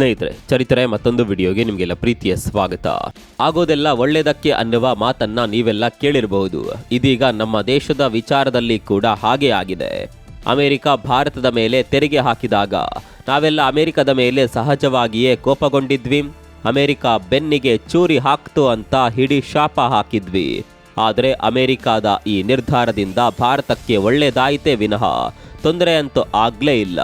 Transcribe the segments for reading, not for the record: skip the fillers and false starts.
ಸ್ನೇಹಿತರೆ, ಚರಿತ್ರೆ ಮತ್ತೊಂದು ವಿಡಿಯೋಗೆ ನಿಮಗೆಲ್ಲ ಪ್ರೀತಿಯ ಸ್ವಾಗತ. ಆಗೋದೆಲ್ಲ ಒಳ್ಳೆಯದಕ್ಕೆ ಅನ್ನುವ ಮಾತನ್ನ ನೀವೆಲ್ಲ ಕೇಳಿರಬಹುದು. ಇದೀಗ ನಮ್ಮ ದೇಶದ ವಿಚಾರದಲ್ಲಿ ಕೂಡ ಹಾಗೆ ಆಗಿದೆ. ಅಮೆರಿಕ ಭಾರತದ ಮೇಲೆ ತೆರಿಗೆ ಹಾಕಿದಾಗ ನಾವೆಲ್ಲ ಅಮೆರಿಕದ ಮೇಲೆ ಸಹಜವಾಗಿಯೇ ಕೋಪಗೊಂಡಿದ್ವಿ. ಅಮೆರಿಕ ಬೆನ್ನಿಗೆ ಚೂರಿ ಹಾಕ್ತು ಅಂತ ಹಿಡಿ ಶಾಪ ಹಾಕಿದ್ವಿ. ಆದರೆ ಅಮೆರಿಕದ ಈ ನಿರ್ಧಾರದಿಂದ ಭಾರತಕ್ಕೆ ಒಳ್ಳೆಯದಾಯಿತೇ ವಿನಃ ತೊಂದರೆ ಅಂತೂ ಆಗ್ಲೇ ಇಲ್ಲ.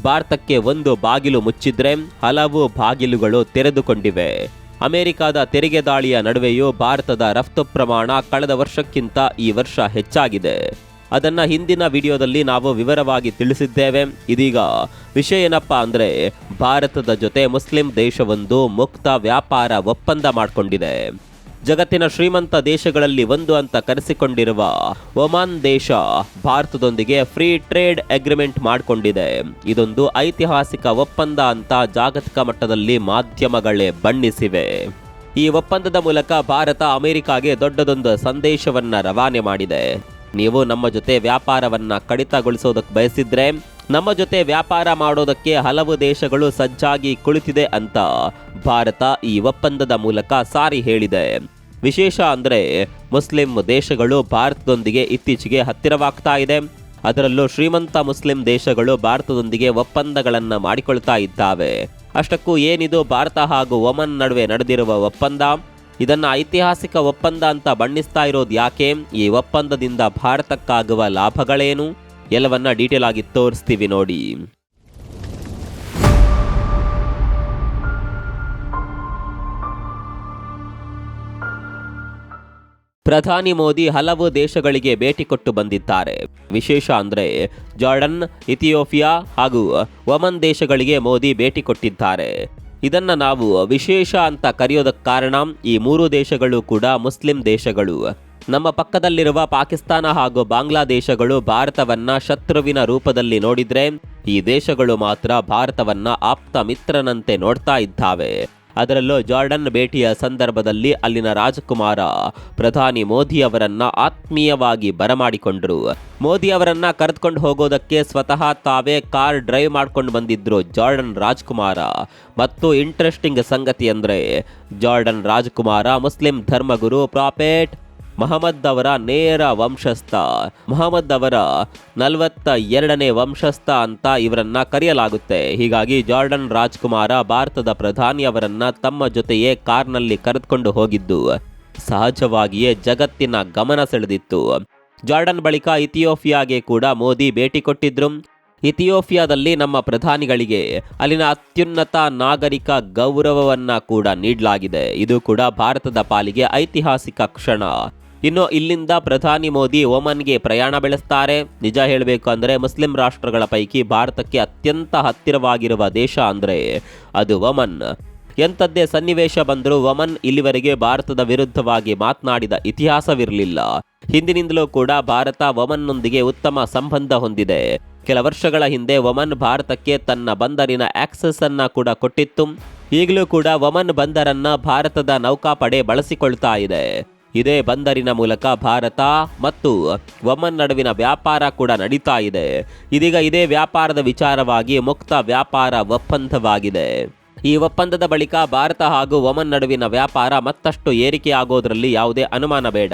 ಭಾರತಕ್ಕೆ ಒಂದು ಬಾಗಿಲು ಮುಚ್ಚಿದ್ರೆ ಹಲವು ಬಾಗಿಲುಗಳು ತೆರೆದುಕೊಂಡಿವೆ. ಅಮೆರಿಕದ ತೆರಿಗೆ ದಾಳಿಯ ನಡುವೆಯೂ ಭಾರತದ ರಫ್ತು ಪ್ರಮಾಣ ಕಳೆದ ವರ್ಷಕ್ಕಿಂತ ಈ ವರ್ಷ ಹೆಚ್ಚಾಗಿದೆ. ಅದನ್ನ ಹಿಂದಿನ ವಿಡಿಯೋದಲ್ಲಿ ನಾವು ವಿವರವಾಗಿ ತಿಳಿಸಿದ್ದೇವೆ. ಇದೀಗ ವಿಷಯ ಏನಪ್ಪಾ ಅಂದ್ರೆ, ಭಾರತದ ಜೊತೆ ಮುಸ್ಲಿಂ ದೇಶವೊಂದು ಮುಕ್ತ ವ್ಯಾಪಾರ ಒಪ್ಪಂದ ಮಾಡಿಕೊಂಡಿದೆ. ಜಗತ್ತಿನ ಶ್ರೀಮಂತ ದೇಶಗಳಲ್ಲಿ ಒಂದು ಅಂತ ಕರೆಸಿಕೊಂಡಿರುವ ಒಮಾನ್ ದೇಶ ಭಾರತದೊಂದಿಗೆ ಫ್ರೀ ಟ್ರೇಡ್ ಅಗ್ರಿಮೆಂಟ್ ಮಾಡಿಕೊಂಡಿದೆ. ಇದೊಂದು ಐತಿಹಾಸಿಕ ಒಪ್ಪಂದ ಅಂತ ಜಾಗತಿಕ ಮಟ್ಟದಲ್ಲಿ ಮಾಧ್ಯಮಗಳೇ ಬಣ್ಣಿಸಿವೆ. ಈ ಒಪ್ಪಂದದ ಮೂಲಕ ಭಾರತ ಅಮೆರಿಕಾಗೆ ದೊಡ್ಡದೊಂದು ಸಂದೇಶವನ್ನ ರವಾನೆ ಮಾಡಿದೆ. ನೀವು ನಮ್ಮ ಜೊತೆ ವ್ಯಾಪಾರವನ್ನ ಕಡಿತಗೊಳಿಸೋದಕ್ಕೆ ಬಯಸಿದ್ರೆ ನಮ್ಮ ಜೊತೆ ವ್ಯಾಪಾರ ಮಾಡೋದಕ್ಕೆ ಹಲವು ದೇಶಗಳು ಸಜ್ಜಾಗಿ ಕುಳಿತಿದೆ ಅಂತ ಭಾರತ ಈ ಒಪ್ಪಂದದ ಮೂಲಕ ಸಾರಿ ಹೇಳಿದೆ. ವಿಶೇಷ ಅಂದ್ರೆ, ಮುಸ್ಲಿಂ ದೇಶಗಳು ಭಾರತದೊಂದಿಗೆ ಇತ್ತೀಚೆಗೆ ಹತ್ತಿರವಾಗ್ತಾ ಇದೆ. ಅದರಲ್ಲೂ ಶ್ರೀಮಂತ ಮುಸ್ಲಿಂ ದೇಶಗಳು ಭಾರತದೊಂದಿಗೆ ಒಪ್ಪಂದಗಳನ್ನು ಮಾಡಿಕೊಳ್ತಾ ಇದ್ದಾವೆ. ಅಷ್ಟಕ್ಕೂ ಏನಿದು ಭಾರತ ಹಾಗೂ ಒಮನ್ ನಡುವೆ ನಡೆದಿರುವ ಒಪ್ಪಂದ? ಇದನ್ನ ಐತಿಹಾಸಿಕ ಒಪ್ಪಂದ ಅಂತ ಬಣ್ಣಿಸ್ತಾ ಇರೋದು ಯಾಕೆ? ಈ ಒಪ್ಪಂದದಿಂದ ಭಾರತಕ್ಕಾಗುವ ಲಾಭಗಳೇನು? ಎಲ್ಲವನ್ನ ಡೀಟೇಲ್ ಆಗಿ ತೋರಿಸ್ತೀವಿ ನೋಡಿ. ಪ್ರಧಾನಿ ಮೋದಿ ಹಲವು ದೇಶಗಳಿಗೆ ಭೇಟಿ ಕೊಟ್ಟು ಬಂದಿದ್ದಾರೆ. ವಿಶೇಷ ಅಂದ್ರೆ, ಜಾರ್ಡನ್, ಇಥಿಯೋಪಿಯಾ ಹಾಗೂ ಒಮನ್ ದೇಶಗಳಿಗೆ ಮೋದಿ ಭೇಟಿ ಕೊಟ್ಟಿದ್ದಾರೆ. ಇದನ್ನ ನಾವು ವಿಶೇಷ ಅಂತ ಕರೆಯೋದಕ್ಕೆ ಕಾರಣ, ಈ ಮೂರು ದೇಶಗಳು ಕೂಡ ಮುಸ್ಲಿಂ ದೇಶಗಳು. ನಮ್ಮ ಪಕ್ಕದಲ್ಲಿರುವ ಪಾಕಿಸ್ತಾನ ಹಾಗೂ ಬಾಂಗ್ಲಾದೇಶಗಳು ಭಾರತವನ್ನ ಶತ್ರುವಿನ ರೂಪದಲ್ಲಿ ನೋಡಿದ್ರೆ, ಈ ದೇಶಗಳು ಮಾತ್ರ ಭಾರತವನ್ನ ಆಪ್ತ ಮಿತ್ರನಂತೆ ನೋಡ್ತಾ ಇದ್ದಾವೆ. ಅದರಲ್ಲೂ ಜಾರ್ಡನ್ ಭೇಟಿಯ ಸಂದರ್ಭದಲ್ಲಿ ಅಲ್ಲಿನ ರಾಜಕುಮಾರ ಪ್ರಧಾನಿ ಮೋದಿ ಅವರನ್ನ ಆತ್ಮೀಯವಾಗಿ ಬರಮಾಡಿಕೊಂಡ್ರು. ಮೋದಿ ಅವರನ್ನ ಕರೆದುಕೊಂಡು ಹೋಗೋದಕ್ಕೆ ಸ್ವತಃ ತಾವೇ ಕಾರ್ ಡ್ರೈವ್ ಮಾಡ್ಕೊಂಡು ಬಂದಿದ್ರು ಜಾರ್ಡನ್ ರಾಜಕುಮಾರ. ಮತ್ತು ಇಂಟ್ರೆಸ್ಟಿಂಗ್ ಸಂಗತಿ ಅಂದ್ರೆ, ಜಾರ್ಡನ್ ರಾಜಕುಮಾರ ಮುಸ್ಲಿಂ ಧರ್ಮಗುರು ಪ್ರಾಫೆಟ್ ಮಹಮ್ಮದ್ ಅವರ ನೇರ ವಂಶಸ್ಥ. ಮಹಮ್ಮದ್ ಅವರ 42ನೇ ವಂಶಸ್ಥ ಅಂತ ಇವರನ್ನ ಕರೆಯಲಾಗುತ್ತೆ. ಹೀಗಾಗಿ ಜಾರ್ಡನ್ ರಾಜ್ಕುಮಾರ ಭಾರತದ ಪ್ರಧಾನಿ ಅವರನ್ನ ತಮ್ಮ ಜೊತೆಯೇ ಕಾರ್ನಲ್ಲಿ ಕರೆದುಕೊಂಡು ಹೋಗಿದ್ದು ಸಹಜವಾಗಿಯೇ ಜಗತ್ತಿನ ಗಮನ ಸೆಳೆದಿತ್ತು. ಜಾರ್ಡನ್ ಬಳಿಕ ಇಥಿಯೋಪಿಯಾಗೆ ಕೂಡ ಮೋದಿ ಭೇಟಿ ಕೊಟ್ಟಿದ್ರು. ಇಥಿಯೋಪಿಯಾದಲ್ಲಿ ನಮ್ಮ ಪ್ರಧಾನಿಗಳಿಗೆ ಅಲ್ಲಿನ ಅತ್ಯುನ್ನತ ನಾಗರಿಕ ಗೌರವವನ್ನ ಕೂಡ ನೀಡಲಾಗಿದೆ. ಇದು ಕೂಡ ಭಾರತದ ಪಾಲಿಗೆ ಐತಿಹಾಸಿಕ ಕ್ಷಣ. ಇನ್ನು ಇಲ್ಲಿಂದ ಪ್ರಧಾನಿ ಮೋದಿ ಒಮನ್ಗೆ ಪ್ರಯಾಣ ಬೆಳೆಸ್ತಾರೆ. ನಿಜ ಹೇಳಬೇಕು ಅಂದರೆ, ಮುಸ್ಲಿಂ ರಾಷ್ಟ್ರಗಳ ಪೈಕಿ ಭಾರತಕ್ಕೆ ಅತ್ಯಂತ ಹತ್ತಿರವಾಗಿರುವ ದೇಶ ಅಂದರೆ ಅದು ಒಮನ್. ಎಂಥದ್ದೇ ಸನ್ನಿವೇಶ ಬಂದರೂ ಒಮನ್ ಇಲ್ಲಿವರೆಗೆ ಭಾರತದ ವಿರುದ್ಧವಾಗಿ ಮಾತನಾಡಿದ ಇತಿಹಾಸವಿರಲಿಲ್ಲ. ಹಿಂದಿನಿಂದಲೂ ಕೂಡ ಭಾರತ ಒಮನ್ನೊಂದಿಗೆ ಉತ್ತಮ ಸಂಬಂಧ ಹೊಂದಿದೆ. ಕೆಲ ವರ್ಷಗಳ ಹಿಂದೆ ಒಮನ್ ಭಾರತಕ್ಕೆ ತನ್ನ ಬಂದರಿನ ಆಕ್ಸೆಸ್ ಅನ್ನ ಕೂಡ ಕೊಟ್ಟಿತ್ತು. ಈಗಲೂ ಕೂಡ ಒಮನ್ ಬಂದರನ್ನ ಭಾರತದ ನೌಕಾಪಡೆ ಬಳಸಿಕೊಳ್ತಾ ಇದೆ. ಇದೇ ಬಂದರಿನ ಮೂಲಕ ಭಾರತ ಮತ್ತು ಒಮನ್ ನಡುವಿನ ವ್ಯಾಪಾರ ಕೂಡ ನಡೀತಾ ಇದೆ. ಇದೀಗ ಇದೇ ವ್ಯಾಪಾರದ ವಿಚಾರವಾಗಿ ಮುಕ್ತ ವ್ಯಾಪಾರ ಒಪ್ಪಂದವಾಗಿದೆ. ಈ ಒಪ್ಪಂದದ ಬಳಿಕ ಭಾರತ ಹಾಗೂ ಒಮನ್ ನಡುವಿನ ವ್ಯಾಪಾರ ಮತ್ತಷ್ಟು ಏರಿಕೆಯಾಗೋದ್ರಲ್ಲಿ ಯಾವುದೇ ಅನುಮಾನ ಬೇಡ.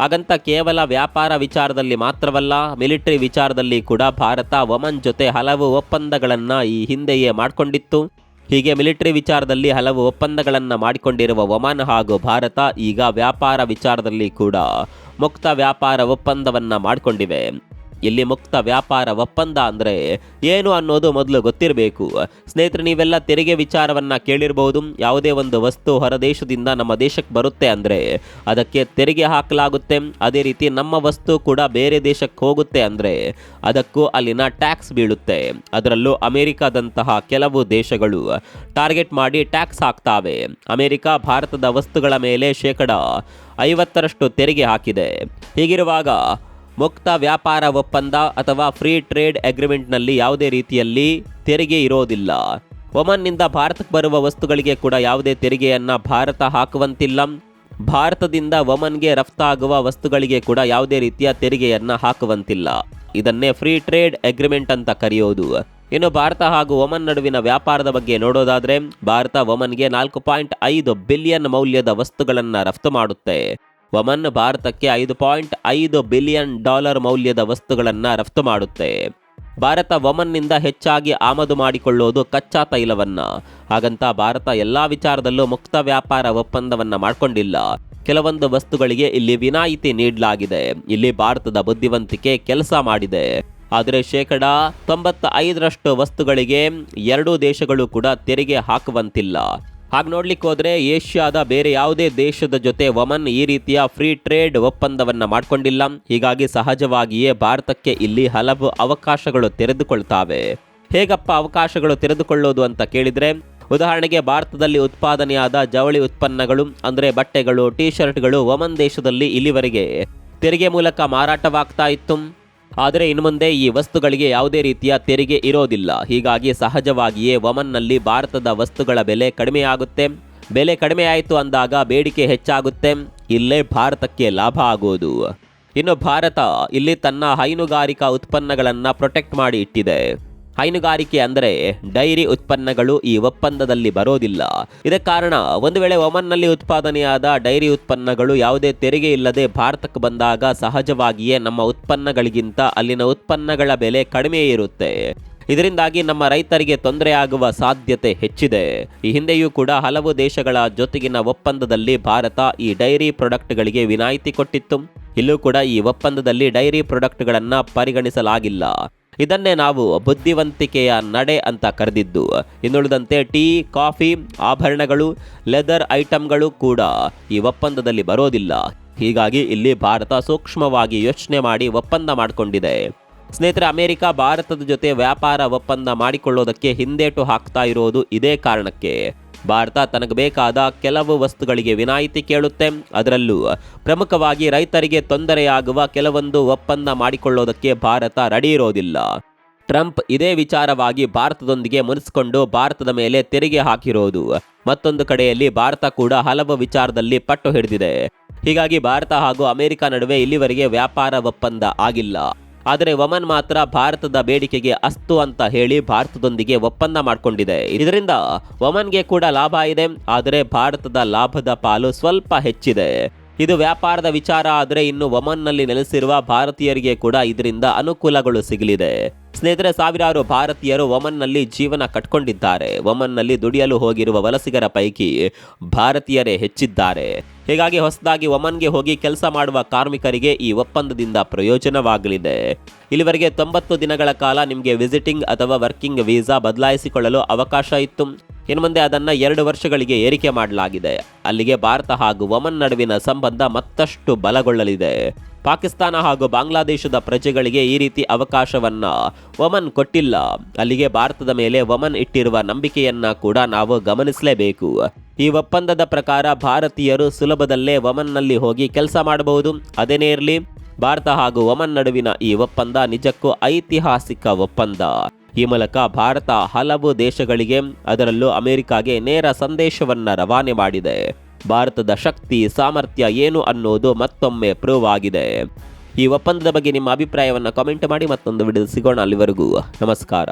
ಹಾಗಂತ ಕೇವಲ ವ್ಯಾಪಾರ ವಿಚಾರದಲ್ಲಿ ಮಾತ್ರವಲ್ಲ, ಮಿಲಿಟರಿ ವಿಚಾರದಲ್ಲಿ ಕೂಡ ಭಾರತ ಒಮನ್ ಜೊತೆ ಹಲವು ಒಪ್ಪಂದಗಳನ್ನು ಈ ಹಿಂದೆಯೇ ಮಾಡಿಕೊಂಡಿತ್ತು. ಹೀಗೆ ಮಿಲಿಟರಿ ವಿಚಾರದಲ್ಲಿ ಹಲವು ಒಪ್ಪಂದಗಳನ್ನು ಮಾಡಿಕೊಂಡಿರುವ ಒಮನ್ ಹಾಗೂ ಭಾರತ ಈಗ ವ್ಯಾಪಾರ ವಿಚಾರದಲ್ಲಿ ಕೂಡ ಮುಕ್ತ ವ್ಯಾಪಾರ ಒಪ್ಪಂದವನ್ನು ಮಾಡಿಕೊಂಡಿವೆ. ಇಲ್ಲಿ ಮುಕ್ತ ವ್ಯಾಪಾರ ಒಪ್ಪಂದ ಅಂದರೆ ಏನು ಅನ್ನೋದು ಮೊದಲು ಗೊತ್ತಿರಬೇಕು. ಸ್ನೇಹಿತರೆ, ನೀವೆಲ್ಲ ತೆರಿಗೆ ವಿಚಾರವನ್ನು ಕೇಳಿರಬಹುದು. ಯಾವುದೇ ಒಂದು ವಸ್ತು ಹೊರದೇಶದಿಂದ ನಮ್ಮ ದೇಶಕ್ಕೆ ಬರುತ್ತೆ ಅಂದರೆ ಅದಕ್ಕೆ ತೆರಿಗೆ ಹಾಕಲಾಗುತ್ತೆ. ಅದೇ ರೀತಿ ನಮ್ಮ ವಸ್ತು ಕೂಡ ಬೇರೆ ದೇಶಕ್ಕೆ ಹೋಗುತ್ತೆ ಅಂದರೆ ಅದಕ್ಕೂ ಅಲ್ಲಿನ ಟ್ಯಾಕ್ಸ್ ಬೀಳುತ್ತೆ. ಅದರಲ್ಲೂ ಅಮೆರಿಕದಂತಹ ಕೆಲವು ದೇಶಗಳು ಟಾರ್ಗೆಟ್ ಮಾಡಿ ಟ್ಯಾಕ್ಸ್ ಹಾಕ್ತಾವೆ. ಅಮೆರಿಕ ಭಾರತದ ವಸ್ತುಗಳ ಮೇಲೆ 50% ತೆರಿಗೆ ಹಾಕಿದೆ. ಹೀಗಿರುವಾಗ ಮುಕ್ತ ವ್ಯಾಪಾರ ಒಪ್ಪಂದ ಅಥವಾ ಫ್ರೀ ಟ್ರೇಡ್ ಅಗ್ರಿಮೆಂಟ್ನಲ್ಲಿ ಯಾವುದೇ ರೀತಿಯಲ್ಲಿ ತೆರಿಗೆ ಇರೋದಿಲ್ಲ. ಒಮನ್ನಿಂದ ಭಾರತಕ್ಕೆ ಬರುವ ವಸ್ತುಗಳಿಗೆ ಕೂಡ ಯಾವುದೇ ತೆರಿಗೆಯನ್ನು ಭಾರತ ಹಾಕುವಂತಿಲ್ಲ. ಭಾರತದಿಂದ ಒಮನ್ಗೆ ರಫ್ತಾಗುವ ವಸ್ತುಗಳಿಗೆ ಕೂಡ ಯಾವುದೇ ರೀತಿಯ ತೆರಿಗೆಯನ್ನು ಹಾಕುವಂತಿಲ್ಲ. ಇದನ್ನೇ ಫ್ರೀ ಟ್ರೇಡ್ ಅಗ್ರಿಮೆಂಟ್ ಅಂತ ಕರೆಯೋದು. ಇನ್ನು ಭಾರತ ಹಾಗೂ ಒಮನ್ ನಡುವಿನ ವ್ಯಾಪಾರದ ಬಗ್ಗೆ ನೋಡೋದಾದ್ರೆ ಭಾರತ ಒಮನ್ಗೆ 4.5 ಬಿಲಿಯನ್ ಮೌಲ್ಯದ ವಸ್ತುಗಳನ್ನು ರಫ್ತು ಮಾಡುತ್ತೆ. ಒಮನ್ ಭಾರತಕ್ಕೆ $5.5 ಬಿಲಿಯನ್ ಮೌಲ್ಯದ ವಸ್ತುಗಳನ್ನು ರಫ್ತು ಮಾಡುತ್ತೆ. ಭಾರತ ಒಮನ್ನಿಂದ ಹೆಚ್ಚಾಗಿ ಆಮದು ಮಾಡಿಕೊಳ್ಳೋದು ಕಚ್ಚಾ ತೈಲವನ್ನ. ಹಾಗಂತ ಭಾರತ ಎಲ್ಲಾ ವಿಚಾರದಲ್ಲೂ ಮುಕ್ತ ವ್ಯಾಪಾರ ಒಪ್ಪಂದವನ್ನ ಮಾಡಿಕೊಂಡಿಲ್ಲ. ಕೆಲವೊಂದು ವಸ್ತುಗಳಿಗೆ ಇಲ್ಲಿ ವಿನಾಯಿತಿ ನೀಡಲಾಗಿದೆ. ಇಲ್ಲಿ ಭಾರತದ ಬುದ್ಧಿವಂತಿಕೆ ಕೆಲಸ ಮಾಡಿದೆ. ಆದರೆ 95% ವಸ್ತುಗಳಿಗೆ ಎರಡೂ ದೇಶಗಳು ಕೂಡ ತೆರಿಗೆ ಹಾಕುವಂತಿಲ್ಲ. ಹಾಗೆ ನೋಡ್ಲಿಕ್ಕೆ ಹೋದ್ರೆ ಏಷ್ಯಾದ ಬೇರೆ ಯಾವುದೇ ದೇಶದ ಜೊತೆ ಒಮನ್ ಈ ರೀತಿಯ ಫ್ರೀ ಟ್ರೇಡ್ ಒಪ್ಪಂದವನ್ನ ಮಾಡಿಕೊಂಡಿಲ್ಲ. ಹೀಗಾಗಿ ಸಹಜವಾಗಿಯೇ ಭಾರತಕ್ಕೆ ಇಲ್ಲಿ ಹಲವು ಅವಕಾಶಗಳು ತೆರೆದುಕೊಳ್ತಾವೆ. ಹೇಗಪ್ಪ ಅವಕಾಶಗಳು ತೆರೆದುಕೊಳ್ಳೋದು ಅಂತ ಕೇಳಿದ್ರೆ, ಉದಾಹರಣೆಗೆ ಭಾರತದಲ್ಲಿ ಉತ್ಪಾದನೆಯಾದ ಜವಳಿ ಉತ್ಪನ್ನಗಳು ಅಂದರೆ ಬಟ್ಟೆಗಳು, ಟೀ ಶರ್ಟ್ಗಳು ಒಮನ್ ದೇಶದಲ್ಲಿ ಇಲ್ಲಿವರೆಗೆ ತೆರಿಗೆ ಮೂಲಕ ಮಾರಾಟವಾಗ್ತಾ ಇತ್ತು. ಆದರೆ ಇನ್ನು ಮುಂದೆ ಈ ವಸ್ತುಗಳಿಗೆ ಯಾವುದೇ ರೀತಿಯ ತೆರಿಗೆ ಇರೋದಿಲ್ಲ. ಹೀಗಾಗಿ ಸಹಜವಾಗಿಯೇ ಒಮನ್ನಲ್ಲಿ ಭಾರತದ ವಸ್ತುಗಳ ಬೆಲೆ ಕಡಿಮೆಯಾಗುತ್ತೆ. ಬೆಲೆ ಕಡಿಮೆ ಆಯಿತು ಅಂದಾಗ ಬೇಡಿಕೆ ಹೆಚ್ಚಾಗುತ್ತೆ. ಇಲ್ಲೇ ಭಾರತಕ್ಕೆ ಲಾಭ ಆಗೋದು. ಇನ್ನು ಭಾರತ ಇಲ್ಲಿ ತನ್ನ ಹೈನುಗಾರಿಕಾ ಉತ್ಪನ್ನಗಳನ್ನು ಪ್ರೊಟೆಕ್ಟ್ ಮಾಡಿ ಇಟ್ಟಿದೆ. ಹೈನುಗಾರಿಕೆ ಅಂದರೆ ಡೈರಿ ಉತ್ಪನ್ನಗಳು ಈ ಒಪ್ಪಂದದಲ್ಲಿ ಬರೋದಿಲ್ಲ. ಇದಕ್ಕೆ ಕಾರಣ, ಒಂದು ವೇಳೆ ಒಮನ್ನಲ್ಲಿ ಉತ್ಪಾದನೆಯಾದ ಡೈರಿ ಉತ್ಪನ್ನಗಳು ಯಾವುದೇ ತೆರಿಗೆ ಇಲ್ಲದೆ ಭಾರತಕ್ಕೆ ಬಂದಾಗ ಸಹಜವಾಗಿಯೇ ನಮ್ಮ ಉತ್ಪನ್ನಗಳಿಗಿಂತ ಅಲ್ಲಿನ ಉತ್ಪನ್ನಗಳ ಬೆಲೆ ಕಡಿಮೆ ಇರುತ್ತೆ. ಇದರಿಂದಾಗಿ ನಮ್ಮ ರೈತರಿಗೆ ತೊಂದರೆಯಾಗುವ ಸಾಧ್ಯತೆ ಹೆಚ್ಚಿದೆ. ಈ ಹಿಂದೆಯೂ ಕೂಡ ಹಲವು ದೇಶಗಳ ಜೊತೆಗಿನ ಒಪ್ಪಂದದಲ್ಲಿ ಭಾರತ ಈ ಡೈರಿ ಪ್ರಾಡಕ್ಟ್ಗಳಿಗೆ ವಿನಾಯಿತಿ ಕೊಟ್ಟಿತ್ತು. ಇಲ್ಲೂ ಕೂಡ ಈ ಒಪ್ಪಂದದಲ್ಲಿ ಡೈರಿ ಪ್ರಾಡಕ್ಟ್ಗಳನ್ನು ಪರಿಗಣಿಸಲಾಗಿಲ್ಲ. ಇದನ್ನೇ ನಾವು ಬುದ್ಧಿವಂತಿಕೆಯ ನಡೆ ಅಂತ ಕರೆದಿದ್ದು. ಇನ್ನುಳಿದಂತೆ ಟೀ, ಕಾಫಿ, ಆಭರಣಗಳು, ಲೆದರ್ ಐಟಂಗಳು ಕೂಡ ಈ ಒಪ್ಪಂದದಲ್ಲಿ ಬರೋದಿಲ್ಲ. ಹೀಗಾಗಿ ಇಲ್ಲಿ ಭಾರತ ಸೂಕ್ಷ್ಮವಾಗಿ ಯೋಚನೆ ಮಾಡಿ ಒಪ್ಪಂದ ಮಾಡಿಕೊಂಡಿದೆ. ಸ್ನೇಹಿತರೆ, ಅಮೆರಿಕ ಭಾರತದ ಜೊತೆ ವ್ಯಾಪಾರ ಒಪ್ಪಂದ ಮಾಡಿಕೊಳ್ಳೋದಕ್ಕೆ ಹಿಂದೇಟು ಹಾಕ್ತಾ ಇರೋದು ಇದೇ ಕಾರಣಕ್ಕೆ. ಭಾರತ ತನಗೆ ಬೇಕಾದ ಕೆಲವು ವಸ್ತುಗಳಿಗೆ ವಿನಾಯಿತಿ ಕೇಳುತ್ತೆ. ಅದರಲ್ಲೂ ಪ್ರಮುಖವಾಗಿ ರೈತರಿಗೆ ತೊಂದರೆಯಾಗುವ ಕೆಲವೊಂದು ಒಪ್ಪಂದ ಮಾಡಿಕೊಳ್ಳೋದಕ್ಕೆ ಭಾರತ ರೆಡಿ ಇರೋದಿಲ್ಲ. ಟ್ರಂಪ್ ಇದೇ ವಿಚಾರವಾಗಿ ಭಾರತದೊಂದಿಗೆ ಮುನಿಸಿಕೊಂಡು ಭಾರತದ ಮೇಲೆ ತೆರಿಗೆ ಹಾಕಿರೋದು. ಮತ್ತೊಂದು ಕಡೆಯಲ್ಲಿ ಭಾರತ ಕೂಡ ಹಲವು ವಿಚಾರದಲ್ಲಿ ಪಟ್ಟು ಹಿಡಿದಿದೆ. ಹೀಗಾಗಿ ಭಾರತ ಹಾಗೂ ಅಮೆರಿಕ ನಡುವೆ ಇಲ್ಲಿವರೆಗೆ ವ್ಯಾಪಾರ ಒಪ್ಪಂದ ಆಗಿಲ್ಲ. ಆದರೆ ಒಮನ್ ಮಾತ್ರ ಭಾರತದ ಬೇಡಿಕೆಗೆ ಅಸ್ತು ಅಂತ ಹೇಳಿ ಭಾರತದೊಂದಿಗೆ ಒಪ್ಪಂದ ಮಾಡಿಕೊಂಡಿದೆ. ಇದರಿಂದ ಒಮನ್ಗೆ ಕೂಡ ಲಾಭ ಇದೆ. ಆದರೆ ಭಾರತದ ಲಾಭದ ಪಾಲು ಸ್ವಲ್ಪ ಹೆಚ್ಚಿದೆ. ಇದು ವ್ಯಾಪಾರದ ವಿಚಾರ. ಆದರೆ ಇನ್ನು ಒಮನ್ನಲ್ಲಿ ನೆಲೆಸಿರುವ ಭಾರತೀಯರಿಗೆ ಕೂಡ ಇದರಿಂದ ಅನುಕೂಲಗಳು ಸಿಗಲಿದೆ. ಸ್ನೇಹಿತರೆ, ಸಾವಿರಾರು ಭಾರತೀಯರು ಒಮನ್ನಲ್ಲಿ ಜೀವನ ಕಟ್ಕೊಂಡಿದ್ದಾರೆ. ಒಮನ್ನಲ್ಲಿ ದುಡಿಯಲು ಹೋಗಿರುವ ವಲಸಿಗರ ಪೈಕಿ ಭಾರತೀಯರೇ ಹೆಚ್ಚಿದ್ದಾರೆ. ಹೀಗಾಗಿ ಹೊಸದಾಗಿ ಒಮನ್ಗೆ ಹೋಗಿ ಕೆಲಸ ಮಾಡುವ ಕಾರ್ಮಿಕರಿಗೆ ಈ ಒಪ್ಪಂದದಿಂದ ಪ್ರಯೋಜನವಾಗಲಿದೆ. ಇಲ್ಲಿವರೆಗೆ 90 ದಿನಗಳ ಕಾಲ ನಿಮಗೆ ವಿಸಿಟಿಂಗ್ ಅಥವಾ ವರ್ಕಿಂಗ್ ವೀಸಾ ಬದಲಾಯಿಸಿಕೊಳ್ಳಲು ಅವಕಾಶ ಇತ್ತು. ಇನ್ನು ಮುಂದೆ ಅದನ್ನು 2 ವರ್ಷಗಳಿಗೆ ಏರಿಕೆ ಮಾಡಲಾಗಿದೆ. ಅಲ್ಲಿಗೆ ಭಾರತ ಹಾಗೂ ಒಮನ್ ನಡುವಿನ ಸಂಬಂಧ ಮತ್ತಷ್ಟು ಬಲಗೊಳ್ಳಲಿದೆ. ಪಾಕಿಸ್ತಾನ ಹಾಗೂ ಬಾಂಗ್ಲಾದೇಶದ ಪ್ರಜೆಗಳಿಗೆ ಈ ರೀತಿ ಅವಕಾಶವನ್ನ ಒಮನ್ ಕೊಟ್ಟಿಲ್ಲ. ಅಲ್ಲಿಗೆ ಭಾರತದ ಮೇಲೆ ಒಮನ್ ಇಟ್ಟಿರುವ ನಂಬಿಕೆಯನ್ನ ಕೂಡ ನಾವು ಗಮನಿಸಲೇಬೇಕು. ಈ ಒಪ್ಪಂದದ ಪ್ರಕಾರ ಭಾರತೀಯರು ಸುಲಭದಲ್ಲೇ ಒಮನ್ನಲ್ಲಿ ಹೋಗಿ ಕೆಲಸ ಮಾಡಬಹುದು. ಅದೇನೇ ಇರಲಿ, ಭಾರತ ಹಾಗೂ ಒಮನ್ ನಡುವಿನ ಈ ಒಪ್ಪಂದ ನಿಜಕ್ಕೂ ಐತಿಹಾಸಿಕ ಒಪ್ಪಂದ. ಈ ಮೂಲಕ ಭಾರತ ಹಲವು ದೇಶಗಳಿಗೆ, ಅದರಲ್ಲೂ ಅಮೆರಿಕಾಗೆ ನೇರ ಸಂದೇಶವನ್ನ ರವಾನೆ ಮಾಡಿದೆ. ಭಾರತದ ಶಕ್ತಿ, ಸಾಮರ್ಥ್ಯ ಏನು ಅನ್ನೋದು ಮತ್ತೊಮ್ಮೆ ಪ್ರೂವ್ ಆಗಿದೆ. ಈ ಒಪ್ಪಂದದ ಬಗ್ಗೆ ನಿಮ್ಮ ಅಭಿಪ್ರಾಯವನ್ನು ಕಾಮೆಂಟ್ ಮಾಡಿ. ಮತ್ತೊಂದು ವಿಡಿಯೋ ಸಿಗೋಣ. ಅಲ್ಲಿವರೆಗೂ ನಮಸ್ಕಾರ.